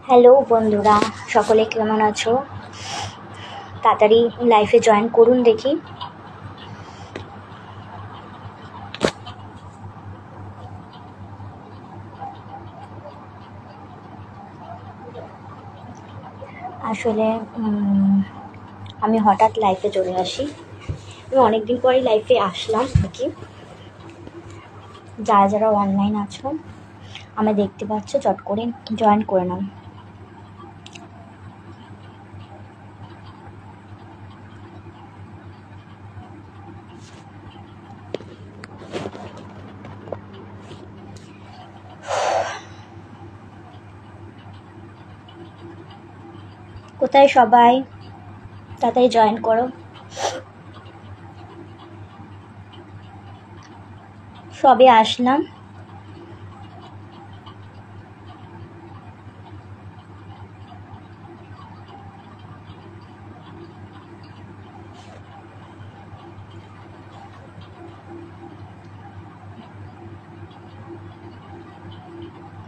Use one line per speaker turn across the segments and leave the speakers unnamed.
Hello বন্ধুরা, সকলে কেমন আছো? তাড়াতাড়ি লাইফে জয়েন করুন দেখি। আসলে আমি হঠাৎ লাইফে চলে আসি। আমি অনেকদিন পরেই লাইফে আসলাম দেখি। যারা যারা অনলাইন আছো আমায় দেখতে পাচ্ছ, চট করে জয়েন করে নাও। কোথায় সবাই? তাড়াতাড়ি জয়েন করো। সবে আসলাম।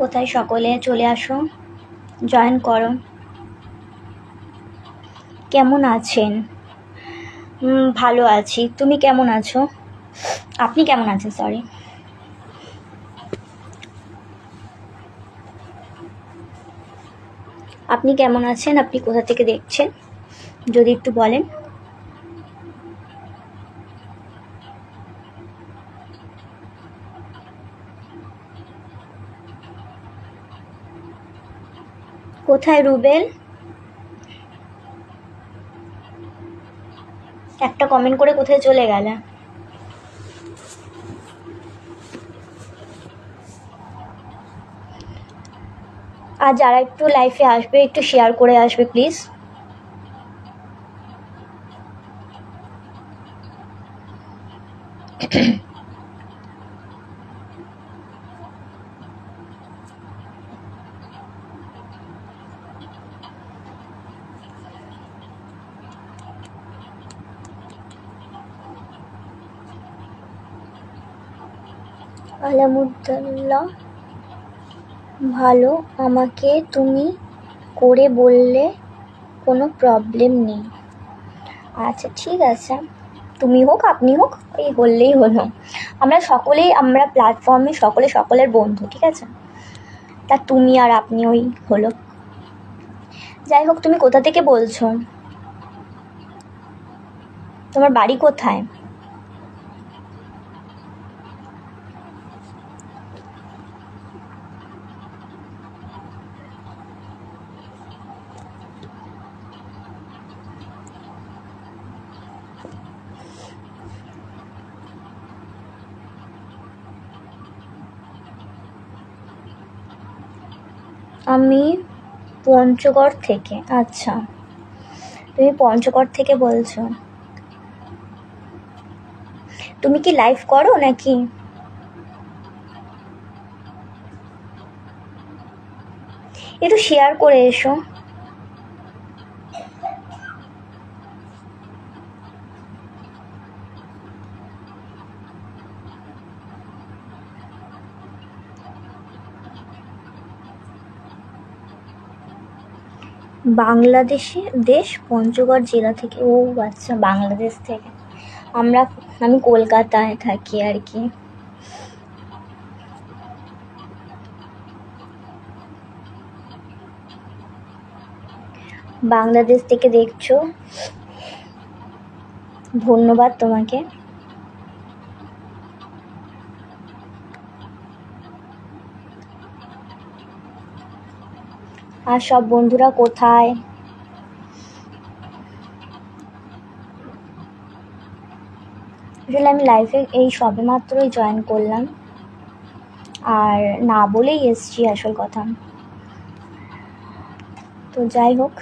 কোথায় সকলে? চলে আসো, জয়েন করো। কেমন আছেন? ভালো আছি। তুমি কেমন আছো? আপনি কেমন আছেন? সরি। আপনি কেমন আছেন? আপনি কোথা থেকে দেখছেন যদি একটু বলেন। কোথায় রুবেল? একটা কমেন্ট করে কোথায় চলে গেলে? আর যারা একটু লাইফে আসবে একটু শেয়ার করে আসবে প্লিজ। আলহামদুলিল্লাহ ভালো। আমাকে তুমি করে বললে কোনো প্রবলেম নেই। আচ্ছা ঠিক আছে, তুমি হোক আপনি হোক, এই বললেই হলো। আমরা প্ল্যাটফর্মে সকলে সকলের বন্ধু, ঠিক আছে? তা তুমি আর আপনি ওই হলো। যাই হোক, তুমি কোথা থেকে বলছো? তোমার বাড়ি কোথায়? আমি পঞ্চগড় থেকে। আচ্ছা, তুমি পঞ্চগড় থেকে বলছো। তুমি কি লাইভ করো নাকি? একটু শেয়ার করে এসো। বাংলাদেশে দেশ পঞ্চগড় জেলা থেকে। ও আচ্ছা, বাংলাদেশ থেকে। আমি কলকাতায় থাকি আর কি। বাংলাদেশ থেকে দেখছো, ধন্যবাদ তোমাকে। আর সব বন্ধুরা কোথায়? আসলে আমি লাইফে এই সবে মাত্রই জয়েন করলাম, আর না বলেই এসছি আসল কথা। তো যাই হোক,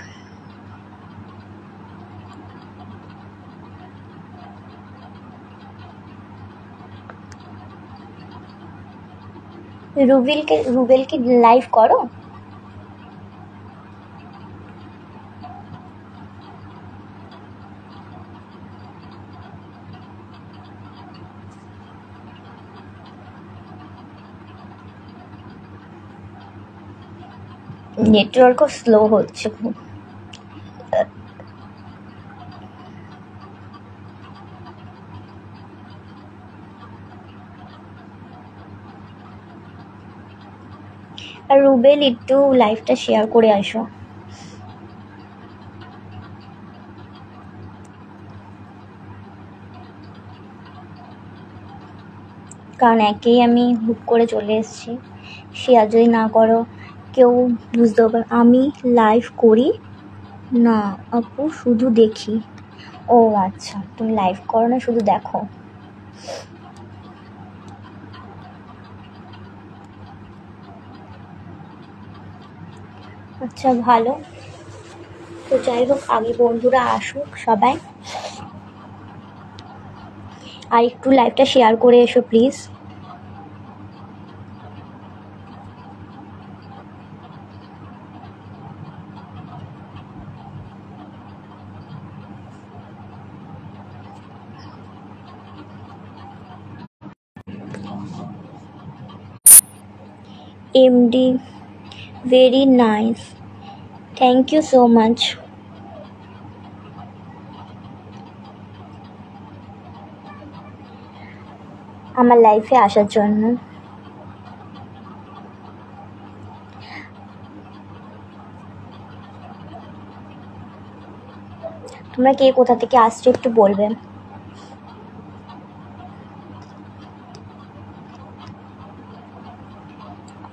রুবেলকে লাইভ করো। নেটওয়ার্কও স্লো হচ্ছে খুব। আর রুবেল একটু লাইভটা শেয়ার করে আসো। কারণ একেই আমি হুক করে চলে এসেছি, শেয়ার যদি না করো কেউ বুঝতেও পারে। আমি লাইভ করি না আপু, শুধু দেখি। ও আচ্ছা, তুমি লাইভ করো না, শুধু দেখো। আচ্ছা ভালো। তো যাই হোক, আগে বন্ধুরা আসুক সবাই, আর একটু লাইভটা শেয়ার করে এসো please. MD, very nice, thank you so much. আমার লাইফে আসার জন্য। তোমরা কে কোথা থেকে আসছো একটু বলবে।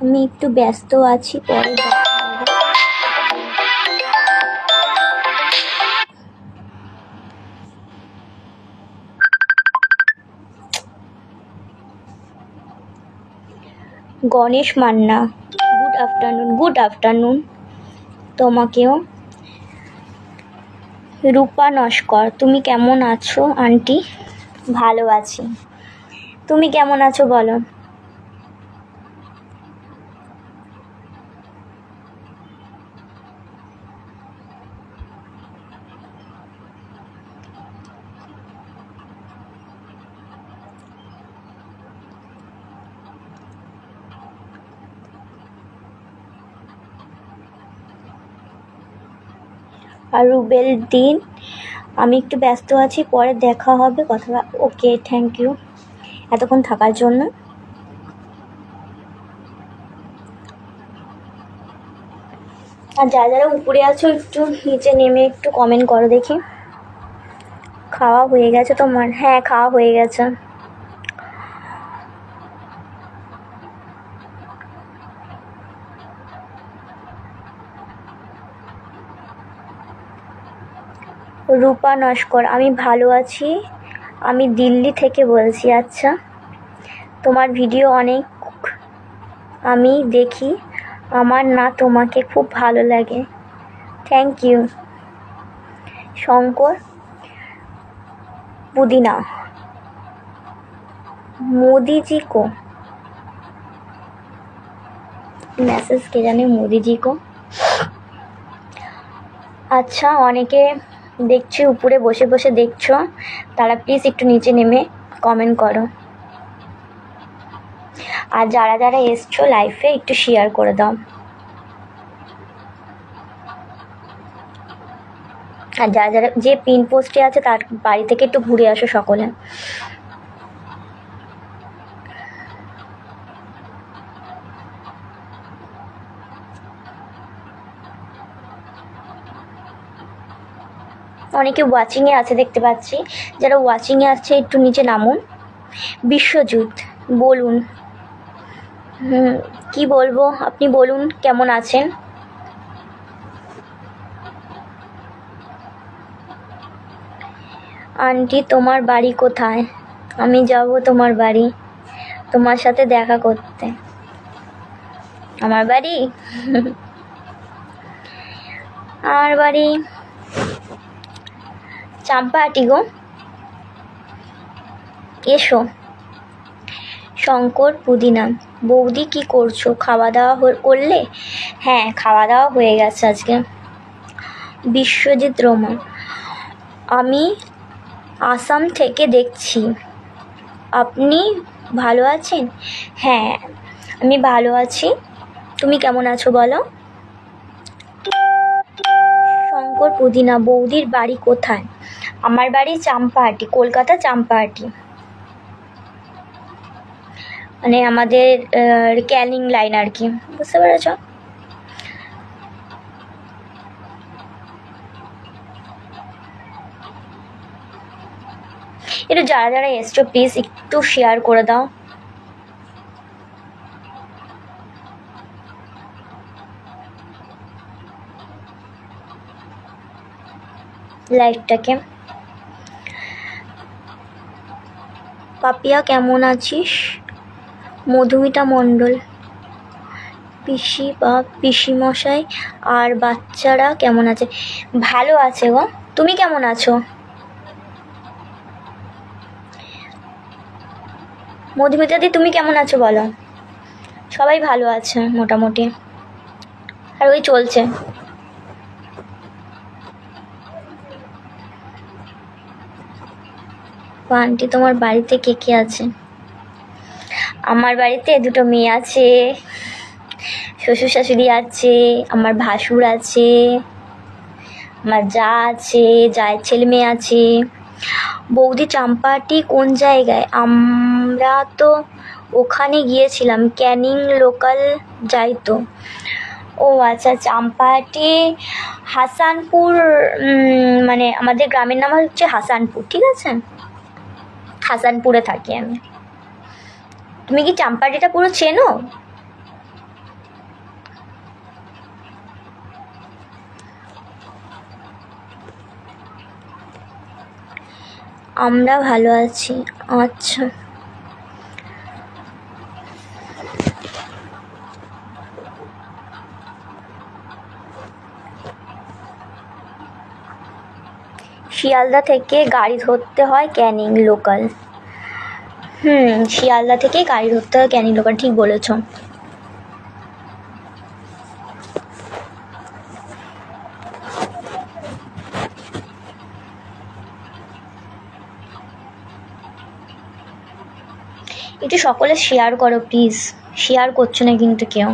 আমি একটু ব্যস্ত আছি, পরে দেখা হবে। Ganesh Manna, good afternoon. Good afternoon তোমাকেও। রূপা নস্কর, তুমি কেমন আছো আন্টি? ভালো আছি, তুমি কেমন আছো বলো। আর রুবেল দিন, আমি একটু ব্যস্ত আছি, পরে দেখা হবে কথা। ওকে, থ্যাংক ইউ এতক্ষণ থাকার জন্য। আর যারা যারা উপরে আছো একটু নিচে নেমে একটু কমেন্ট করো দেখি। খাওয়া হয়ে গেছে তোমার? হ্যাঁ, খাওয়া হয়ে গেছে। রূপা নস্কর, আমি ভালো আছি, আমি দিল্লি থেকে বলছি। আচ্ছা, তোমার ভিডিও অনেক আমি দেখি, আমার না তোমাকে খুব ভালো লাগে। Thank you. শঙ্কর পুদিনা, मोदी जी को মেসেজ কে জানে মোদি জি কো। আচ্ছা, অনেকে দেখছি উপরে বসে বসে দেখছো, তারা প্লিজ একটু নিচে নেমে কমেন্ট করো। আর যারা যারা এসছো লাইফে একটু শেয়ার করে দাও। আর যারা যারা যে পিন পোস্টে আছে তার বাড়ি থেকে একটু ঘুরে আসো সকলে। অনেকে ওয়াচিংয়ে আছে দেখতে পাচ্ছি, যারা ওয়াচিংয়ে আছে একটু নিচে নামুন। বিশ্বজিৎ, বলুন। কি বলবো, আপনি বলুন কেমন আছেন। আন্টি তোমার বাড়ি কোথায়? আমি যাব তোমার বাড়ি তোমার সাথে দেখা করতে। আমার বাড়ি আমার বাড়ি চাম্পাহাটি গো, এসো। শঙ্কর পুদিনা, বৌদি কি করছো? খাওয়া দাওয়া করলে? হ্যাঁ, খাওয়া দাওয়া হয়ে গেছে আজকে। বিশ্বজিৎ রোমা, আমি আসাম থেকে দেখছি, আপনি ভালো আছেন? হ্যাঁ, আমি ভালো আছি, তুমি কেমন আছো বলো। শঙ্কর পুদিনা। বৌদির বাড়ি কোথায়? আমার বাড়ি চাম্পাহাটি, কলকাতা চাম্পাহাটি, মানে আমাদের ক্যানিং লাইন আর কি, বুঝতে পেরেছ? একটু যারা যারা এসছো প্লিজ একটু শেয়ার করে দাও। লাইভটাকে। পাপিয়া কেমন আছিস? মধুমিতা মণ্ডল। পিসি বা পিসিমশাই আর বাচ্চারা কেমন আছে? ভালো আছে গো, তুমি কেমন আছো? মধুমিতা দি তুমি কেমন আছো বলো? সবাই ভালো আছে মোটামুটি, আর ওই চলছে। আন্টি তোমার বাড়িতে কে কে আছে? আমার বাড়িতে দুটো মেয়ে আছে, শ্বশুর শাশুড়ি আছে, আমার ভাসুর আছে, আমার যা আছে, জায়ের ছেলে মেয়ে আছে। বৌদি চাম্পাহাটি কোন জায়গায়? আমরা তো ওখানে গিয়েছিলাম, ক্যানিং লোকাল যাই তো। ও আচ্ছা, চাম্পাহাটি হাসানপুর, মানে আমাদের গ্রামের নাম হচ্ছে হাসানপুর, ঠিক আছে? হাসানপুরে থাকি আমি। তুমি কি চাম্পাহাটিটা পুরো চেনো? আমরা ভালো আছি। আচ্ছা, শিয়ালদা থেকে গাড়ি ধরতে হয় ক্যানিং লোকাল। শিয়ালদা থেকে গাড়ি ধরতে হয় ক্যানিং লোকাল, ঠিক বলেছ। একটু সকলে শেয়ার করো প্লিজ, শেয়ার করছো না কিন্তু কেউ।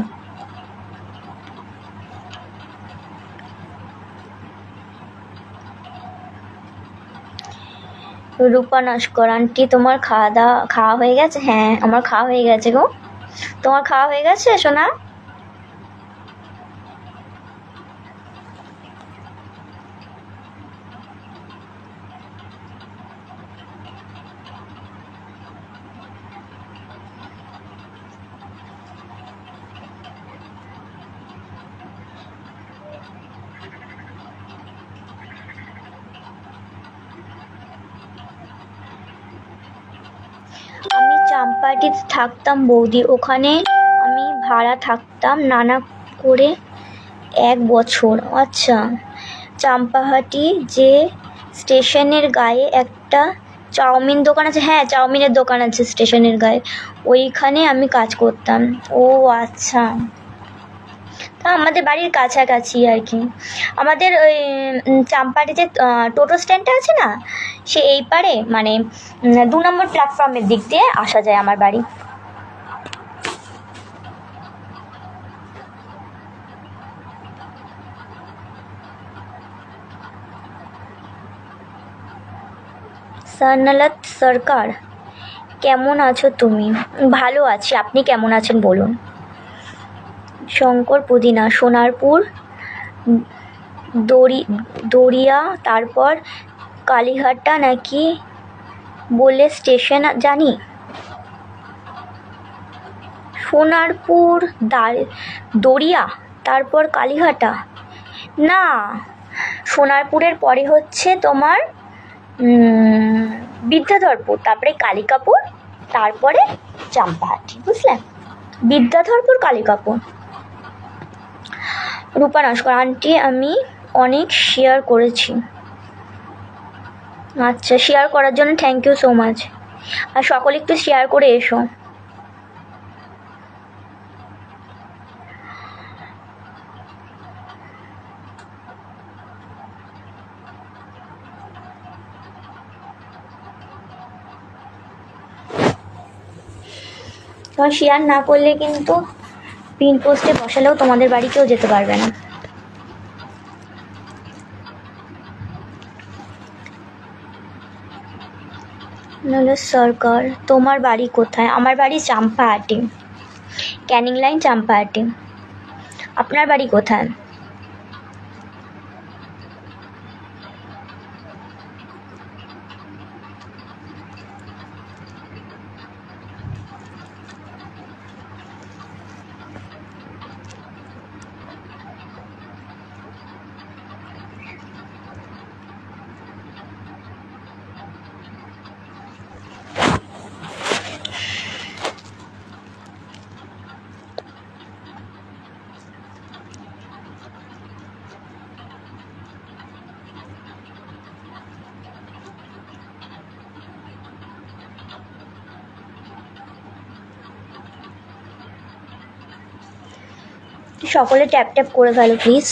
রূপা নস্কর। আন্টি তোমার খাওয়া হয়ে গেছে? হ্যাঁ আমার খাওয়া হয়ে গেছে গো। তোমার খাওয়া হয়ে গেছে সোনা? আমি চাম্পাহাটিতে থাকতাম বৌদি, ওখানে আমি ভাড়া থাকতাম নানা করে 1 বছর। আচ্ছা, চাম্পাহাটি যে স্টেশনের গায়ে একটা চাউমিন দোকান আছে? হ্যাঁ চাউমিনের দোকান আছে স্টেশনের গায়ে, ওইখানে আমি কাজ করতাম। ও আচ্ছা, তা আমাদের বাড়ির কাছাকাছি আর কি। আমাদের ওই চাম্পাহাটিতে টোটো স্ট্যান্ডটা আছে না, সে এই পারে, মানে 2 নম্বর প্ল্যাটফর্মের দিক দিয়ে আসা যায় আমার বাড়ি। সরনাথ সরকার। কেমন আছো তুমি? ভালো আছি, আপনি কেমন আছেন বলুন। শঙ্কর পুদিনা। সোনারপুর, দড়িয়া, তারপর কালীঘাটা নাকি বলে স্টেশন জানি? সোনারপুর, দড়িয়া, তারপর কালীঘাটা? না, সোনারপুরের পরে হচ্ছে তোমার বিদ্যাধরপুর, তারপরে কালিকাপুর, তারপরে চাম্পাহাটি, বুঝলেন? বিদ্যাধরপুর, কালিকাপুর। রূপা নস্কর। আন্টি আমি অনেক শেয়ার করেছি। আচ্ছা, শেয়ার করার জন্য থ্যাংক ইউ সো মাচ। আর সকলে একটু শেয়ার করে এসো। তোমার শেয়ার না করলে কিন্তু পিন পোস্টে বসালেও তোমাদের বাড়ি কেউ যেতে পারবে না। নাহলে সরকার। তোমার বাড়ি কোথায়? আমার বাড়ি চাম্পাহাটি, ক্যানিং লাইন চাম্পাহাটি। আপনার বাড়ি কোথায়? সকলে ট্যাপ ট্যাপ করে ফেলো প্লিজ।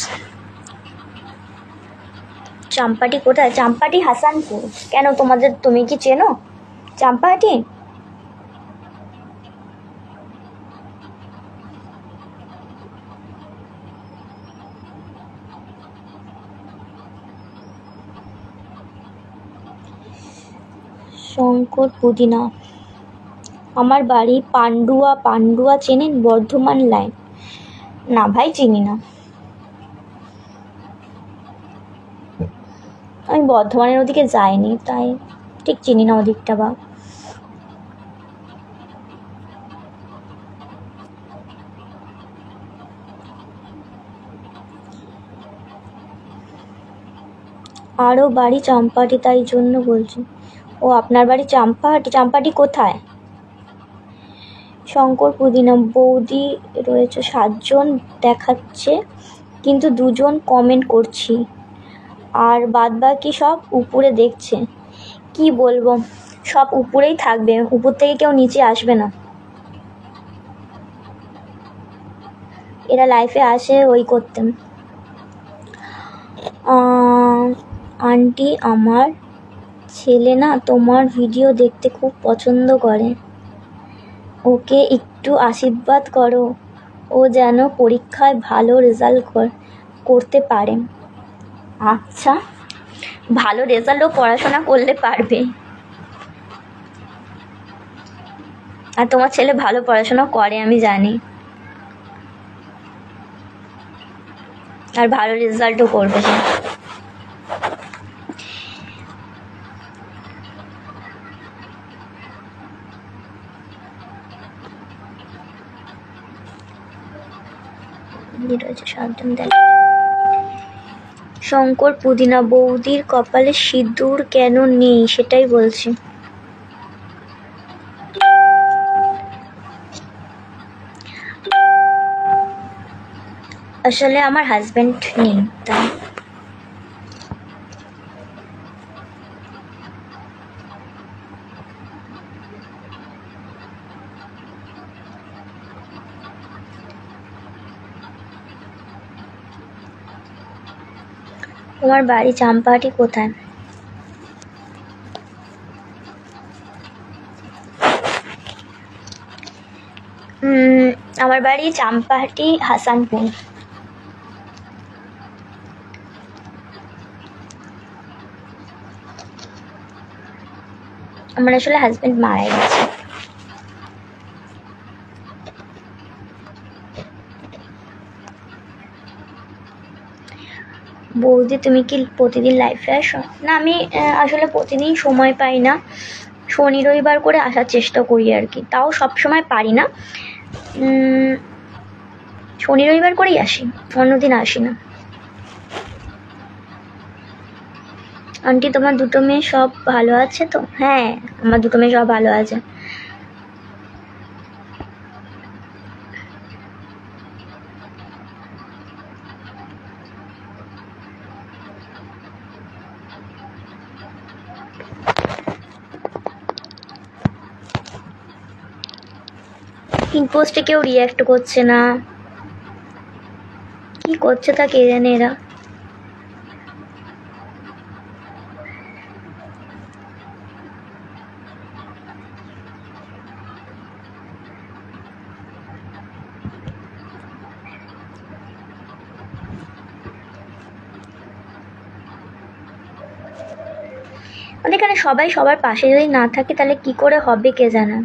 চাম্পাটি কোথায়? চাম্পাটি হাসানপুর। কেন তুমি কি চেনো চাম্পাহাটি? শঙ্কর পুদিনা। আমার বাড়ি পান্ডুয়া। পান্ডুয়া চেনেন? বর্ধমান লাইন। না ভাই, চিনি না। আমি বর্ধমানের ওদিকে যাইনি, তাই ঠিক চিনি না ওদিকটা। বা আরও বাড়ি চাম্পাহাটি, তাই জন্য বলছি। ও, আপনার বাড়ি চাম্পাহাটি। চাম্পাহাটি কোথায়? শঙ্কর পুদিনা। বৌদি রয়েছে 7 জন দেখাচ্ছে, কিন্তু 2 জন কমেন্ট করছি, আর বাদবাকি সব উপরে দেখছে। কি বলবো, সব উপরেই থাকবে, উপর থেকে কেউ নিচে আসবে না। এরা লাইফে আসে ওই করতে। আন্টি, আমার ছেলে না তোমার ভিডিও দেখতে খুব পছন্দ করে, ওকে একটু আশীর্বাদ করো, ও যেন পরীক্ষায় ভালো রেজাল্ট করতে পারে। আচ্ছা, ভালো রেজাল্টও পড়াশোনা করলে পারবে। আর তোমার ছেলে ভালো পড়াশোনা করে, আমি জানি, আর ভালো রেজাল্টও করবে সে। রয়েছে 7 জন দেখ। শঙ্কর পুদিনা। বৌদির কপালে সিঁদুর কেন নেই সেটাই বলছি। আসলে আমার হাজবেন্ড নেই, তাই। তোমার বাড়ি চাম্পাহাটি কোথায়? আমার বাড়ি চাম্পাহাটি হাসানপুর। আমার আসলে হাজবেন্ড মারা গেছে। বৌদি, তুমি কি প্রতিদিন লাইফে আসো? না, আমি আসলে প্রতিদিন সময় পাই না, শনি রবিবার করে আসার চেষ্টা করি আর কি, তাও সব সময় পারি না। শনি রবিবার করেই আসি, অন্যদিন আসি না। আন্টি, তোমার 2টো মেয়ে সব ভালো আছে তো? হ্যাঁ, আমার 2টো মেয়ে সব ভালো আছে। পিঙ্ক পোস্টে কেউ রিয়াক্ট করছে না, কি করছে তা কে জানে এরা। আমাদের এখানে সবাই সবার পাশে যদি না থাকে তাহলে কি করে হবে কে জানে।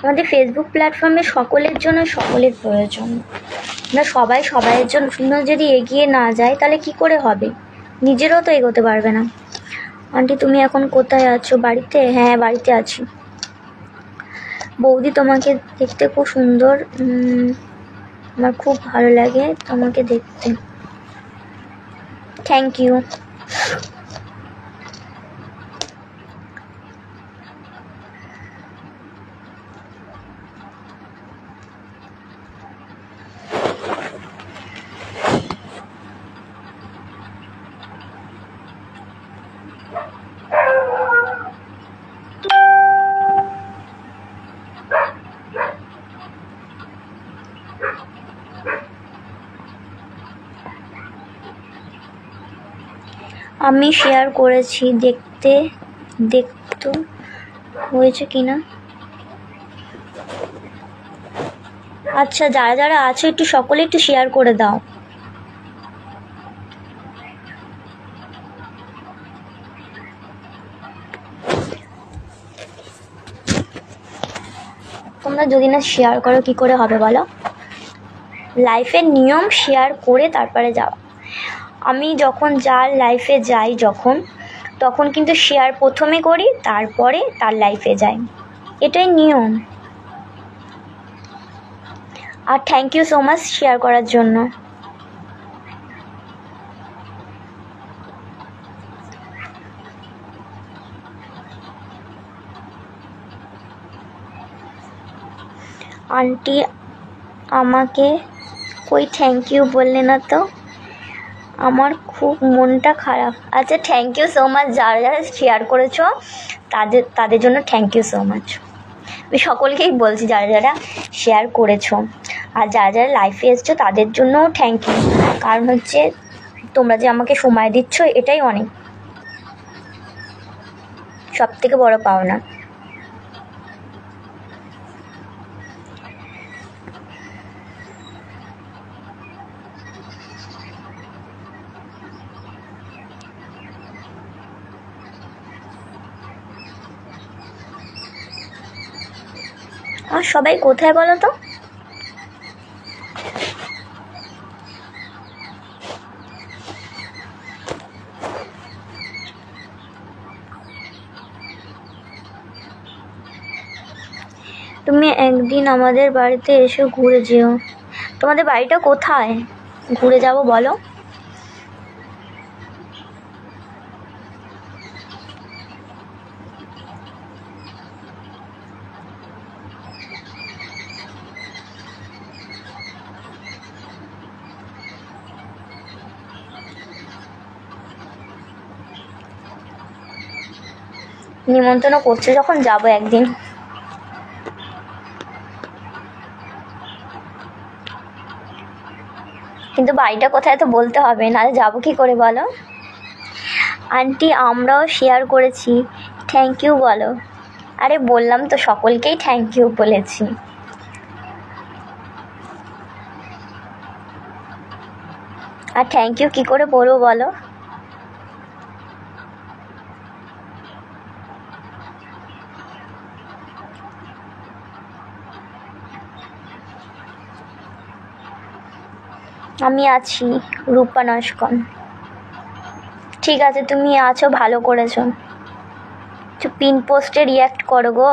আমাদের ফেসবুক প্ল্যাটফর্মে সকলের জন্য সকলের প্রয়োজন। আমরা সবাই সবাইয়ের জন্য যদি এগিয়ে না যাই তাহলে কি করে হবে, নিজেরও তো এগোতে পারবে না। আন্টি তুমি এখন কোথায় আছো? বাড়িতে? হ্যাঁ বাড়িতে আছি। বৌদি তোমাকে দেখতে খুব সুন্দর, আমার খুব ভালো লাগে তোমাকে দেখতে। Thank you. আমি শেয়ার করেছি, দেখতো হয়েছে কিনা। আচ্ছা যারা যারা আছো একটু সকলে একটু শেয়ার করে দাও। তোমরা যদি না শেয়ার করো কি করে হবে বলো? লাইফের নিয়ম শেয়ার করে তারপরে যাওয়া। আমি যখন যার লাইফে যাই তখন কিন্তু শেয়ার প্রথমে করি, তারপরে তার লাইফে যাই, এটাই নিয়ম। আর thank you so much share করার জন্য। আন্টি আমাকে কই থ্যাংক ইউ বললে না তো, আমার খুব মনটা খারাপ। আচ্ছা থ্যাংক ইউ সো মাচ, যারা যারা শেয়ার করেছো তাদের জন্য থ্যাংক ইউ সো মাচ। আমি সকলকেই বলছি যারা যারা শেয়ার করেছো আর যারা যারা লাইফে এসছো তাদের জন্যও থ্যাংক ইউ। কারণ হচ্ছে তোমরা যে আমাকে সময় দিচ্ছ এটাই অনেক, সব থেকে বড় পাওনা। আর সবাই কোথায় বলো তো? তুমি একদিন আমাদের বাড়িতে এসে ঘুরে যেও। তোমাদের বাড়িটা কোথায়, ঘুরে যাব বলো? নিমন্ত্রণ করছে যখন যাব একদিন। কিন্তু বাড়িটা কোথায় তো বলতে হবে, নাহলে যাবো কি করে বলো? আন্টি আমরাও শেয়ার করেছি, থ্যাংক ইউ বলো। আরে বললাম তো সকলকেই থ্যাংক ইউ বলেছি। আর থ্যাংক ইউ কি করে বলবো বলো? আমি আছি, রূপা নস্কর। ঠিক আছে তুমি আছো, ভালো করেছো। পিন পোস্টে রিয়াক্ট করো গো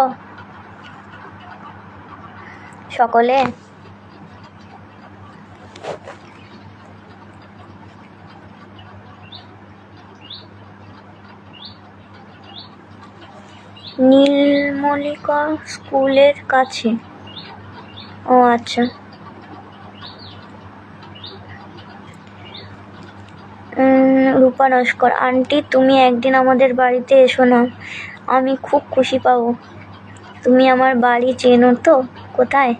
সকলে। নীলমণিকা স্কুলের কাছে? ও আচ্ছা। রূপা নস্কর, আন্টি তুমি একদিন আমাদের বাড়িতে এসো না, আমি খুব খুশি পাবো। তুমি আমার বাড়ি চেনো তো? কোথায়?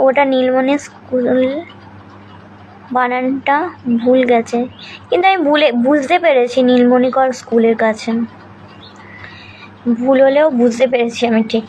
ওটা নীলমণি স্কুল, বানানটা ভুল গেছে, কিন্তু আমি বুঝতে পেরেছি নীলমণিকর স্কুলের কাছে। ভুল হলেও বুঝতে পেরেছি আমি ঠিক।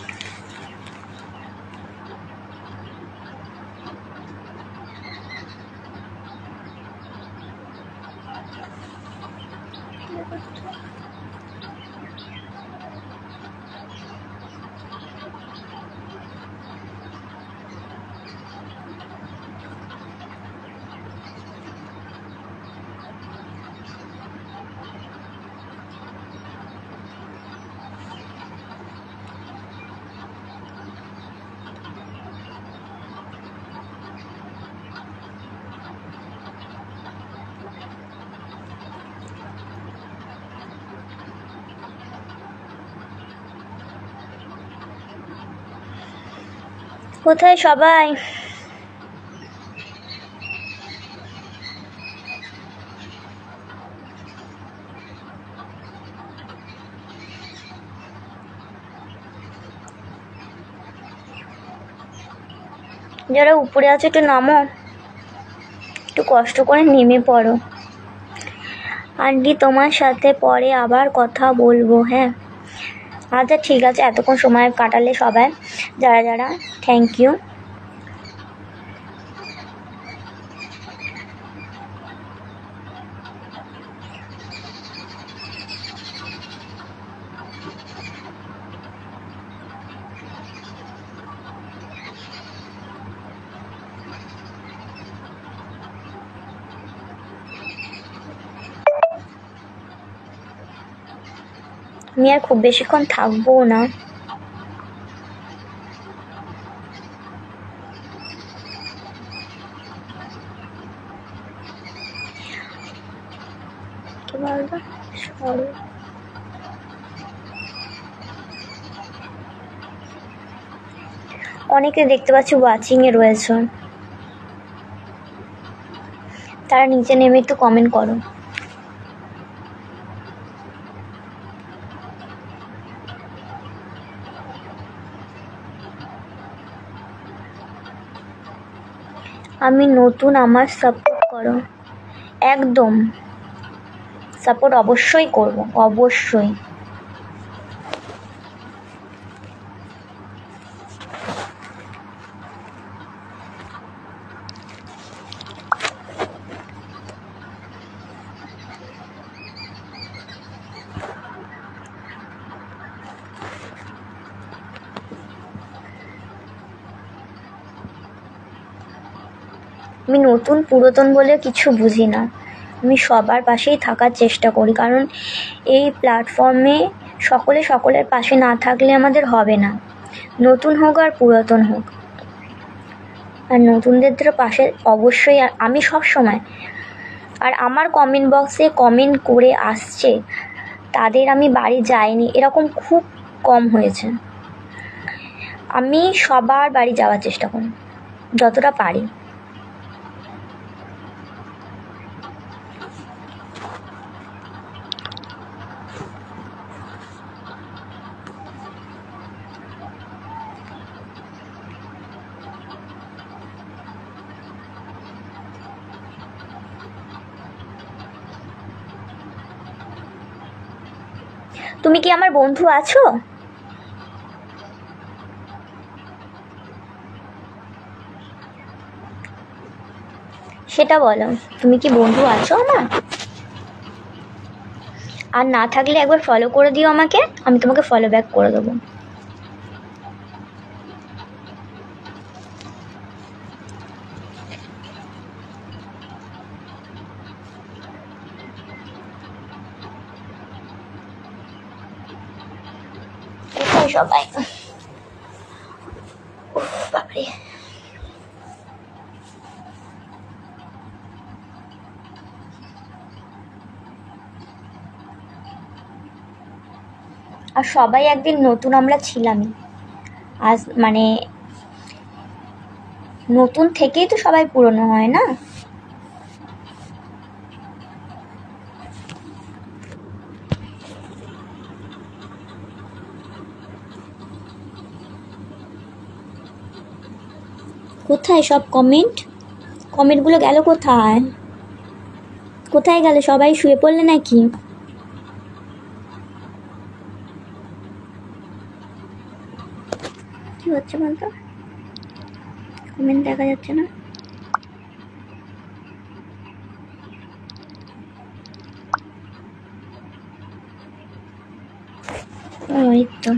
কোথায় সবাই? যারা উপরে আছে একটু নামো, একটু কষ্ট করে নেমে পড়ো। আন্টি তোমার সাথে পরে আবার কথা বলবো। হ্যাঁ আচ্ছা ঠিক আছে, এতক্ষণ সময় কাটালে সবাই যারা যারা, থ্যাংক ইউ। আমি আর খুব বেশিক্ষণ থাকবো না। কি বলবো, সরি। অনেকে দেখতে পাচ্ছি ওয়াচিংয়ে রয়েছে, তারা নিচে নেমে একটু কমেন্ট করো। আমি নতুন, আমার সাপোর্ট করো। একদম সাপোর্ট অবশ্যই করব, অবশ্যই। আমি নতুন পুরাতন বলে কিছু বুঝি না, আমি সবার পাশেই থাকার চেষ্টা করি, কারণ এই প্ল্যাটফর্মে সকলে সকলের পাশে না থাকলে আমাদের হবে না, নতুন হোক আর পুরাতন হোক। আর নতুনদের পাশে অবশ্যই আমি সব সময়, আর আমার কমেন্ট বক্সে কমেন্ট করে আসছে তাদের আমি বাড়ি যাইনি এরকম খুব কম হয়েছে। আমি সবার বাড়ি যাওয়ার চেষ্টা করি যতটা পারি। তুমি কি আমার বন্ধু আছো? সেটা বলো, তুমি কি বন্ধু আছো আমার? আর না থাকলে একবার ফলো করে দিও আমাকে, আমি তোমাকে ফলো ব্যাক করে দেবো। কোথায় সবাই? বাবারে, আর সবাই একদিন নতুন আমরা ছিলামই, আজ মানে নতুন থেকেই তো সবাই পুরনো হয় না। কোথায় সব কমেন্টগুলো গেল কোথায়? কোথায় গেল সবাই? শুয়ে পড়লে নাকি? কি হচ্ছে বলতো, কমেন্ট দেখা যাচ্ছে না। ওই তো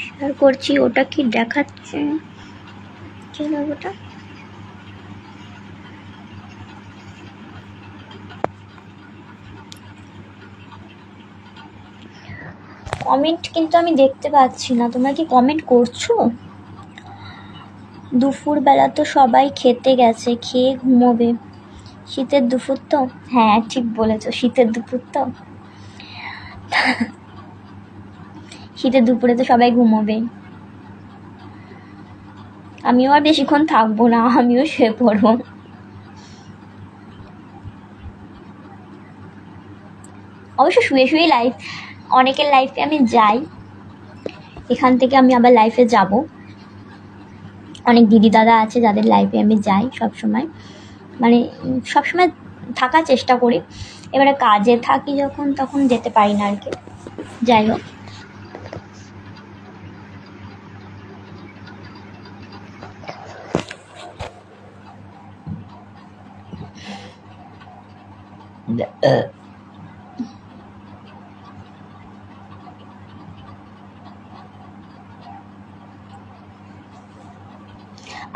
শেয়ার করছি, ওটা কি দেখাচ্ছে? কি হলো ওটা? কমেন্ট কিন্তু আমি দেখতে পাচ্ছি না, তোমরা কি কমেন্ট করছো? দুপুরবেলা তো সবাই খেতে গেছে, খেয়ে ঘুমোবে। শীতের দুপুর তো, হ্যাঁ ঠিক বলেছো, শীতের দুপুর তো। শীতের দুপুরে তো সবাই ঘুমোবে, আমিও আর বেশিক্ষণ থাকবো না, আমিও শুয়ে পড়বো। অবশ্য শুয়ে শুয়ে লাইফ, অনেকের লাইফে আমি যাই, এখান থেকে আমি আবার লাইফে যাব। অনেক দিদি দাদা আছে যাদের লাইফে আমি যাই সবসময়, মানে সবসময় থাকার চেষ্টা করি। এবারে কাজে থাকি যখন, তখন যেতে পারি না আর কি। যাই হোক,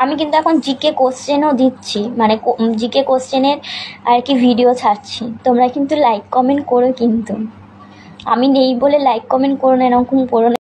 আমি কিন্তু এখন জিকে কোশ্চেনও দিচ্ছি, মানে জিকে কোশ্চেনের আর কি ভিডিও ছাড়ছি। তোমরা কিন্তু লাইক কমেন্ট করো, কিন্তু আমি নেই বলে লাইক কমেন্ট করো না, এরকম করো না।